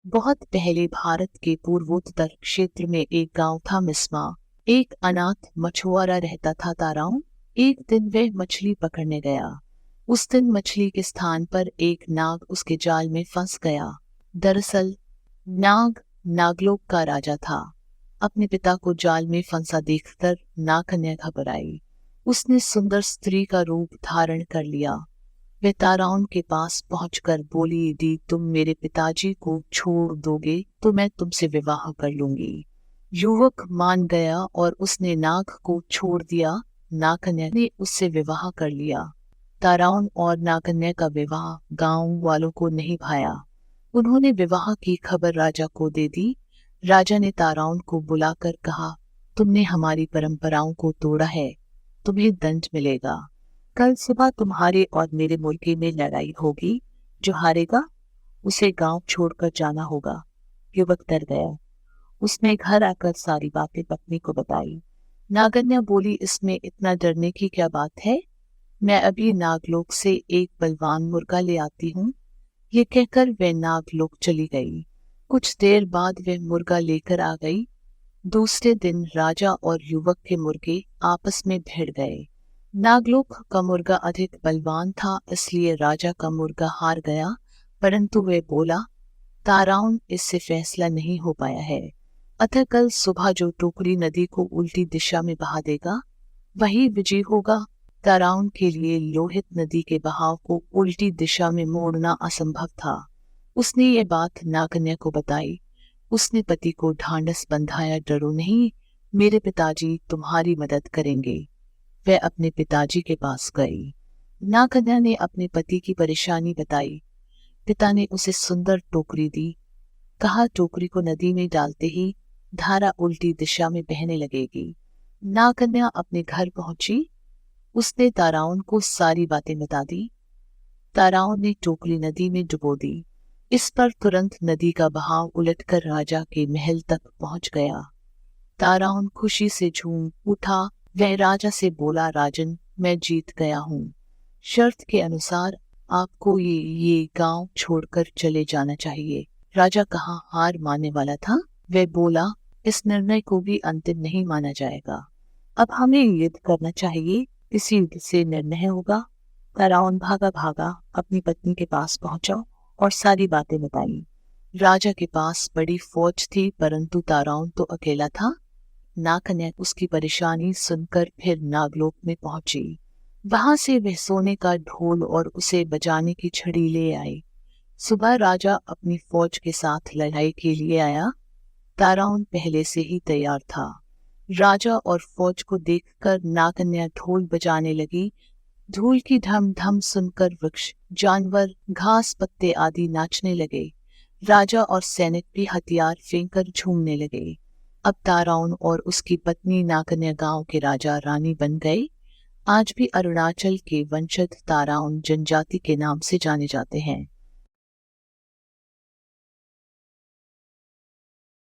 बहुत पहले भारत के पूर्वोत्तर क्षेत्र में एक गांव था मिस्मा। एक अनाथ मछुआरा रहता था ताराओं। एक दिन वह मछली पकड़ने गया। उस दिन मछली के स्थान पर एक नाग उसके जाल में फंस गया। दरअसल नाग नागलोक का राजा था। अपने पिता को जाल में फंसा देखकर नागकन्या घबराई। उसने सुंदर स्त्री का रूप धारण कर लिया। वह ताराउन के पास पहुंचकर बोली, यदि तुम मेरे पिताजी को छोड़ दोगे तो मैं तुमसे विवाह कर लूंगी। युवक मान गया और उसने नाग को छोड़ दिया। नागकन्या ने उससे विवाह कर लिया। ताराउन और नागकन्या का विवाह गांव वालों को नहीं भाया। उन्होंने विवाह की खबर राजा को दे दी। राजा ने ताराउन को बुलाकर कहा, तुमने हमारी परंपराओं को तोड़ा है, तुम्हें दंड मिलेगा। कल सुबह तुम्हारे और मेरे मुर्गे में लड़ाई होगी। जो हारेगा उसे गांव छोड़कर जाना होगा। युवक डर गया। उसने घर आकर सारी बातें पत्नी को बताई। नागकन्या बोली, इसमें इतना डरने की क्या बात है? मैं अभी नागलोक से एक बलवान मुर्गा ले आती हूँ। ये कहकर वह नागलोक चली गई। कुछ देर बाद वह मुर्गा लेकर आ गई। दूसरे दिन राजा और युवक के मुर्गे आपस में भिड़ गए। नागलोक का मुर्गा अधिक बलवान था, इसलिए राजा का मुर्गा हार गया। परंतु वह बोला, ताराउन, इससे फैसला नहीं हो पाया है। अतः कल सुबह जो टोकरी नदी को उल्टी दिशा में बहा देगा वही विजयी होगा। ताराउन के लिए लोहित नदी के बहाव को उल्टी दिशा में मोड़ना असंभव था। उसने ये बात नागकन्या को बताई। उसने पति को ढांढस बंधाया, डरो नहीं, मेरे पिताजी तुम्हारी मदद करेंगे। वह अपने पिताजी के पास गई। नागकन्या ने अपने पति की परेशानी बताई। पिता ने उसे सुंदर टोकरी दी। कहा, टोकरी को नदी में डालते ही धारा उल्टी दिशा में बहने लगेगी। नागकन्या अपने घर पहुंची। उसने ताराउन को सारी बातें बता दी। ताराउन ने टोकरी नदी में डुबो दी। इस पर तुरंत नदी का बहाव उलटकर राजा के महल तक पहुंच गया। ताराउन खुशी से झूम उठा। वह राजा से बोला, राजन, मैं जीत गया हूँ। शर्त के अनुसार आपको ये गांव छोड़कर चले जाना चाहिए। राजा कहाँ हार मानने वाला था। वह बोला, इस निर्णय को भी अंतिम नहीं माना जाएगा। अब हमें युद्ध करना चाहिए। इसी युद्ध से निर्णय होगा। ताराउन भागा भागा अपनी पत्नी के पास पहुंचा और सारी बातें बताई। राजा के पास बड़ी फौज थी, परंतु ताराउन तो अकेला था। नागकन्या उसकी परेशानी सुनकर फिर नागलोक में पहुंची। वहां से वह सोने का ढोल और उसे बजाने की छड़ी ले आई। सुबह राजा अपनी फौज के साथ लड़ाई के लिए आया। ताराउन पहले से ही तैयार था। राजा और फौज को देखकर नागकन्या ढोल बजाने लगी। धूल की धम धम सुनकर वृक्ष, जानवर, घास पत्ते आदि नाचने लगे। राजा और सैनिक भी हथियार फेंककर झूमने लगे। अब ताराउन और उसकी पत्नी नागकन्या गांव के राजा रानी बन गए। आज भी अरुणाचल के वंशज ताराउन जनजाति के नाम से जाने जाते हैं।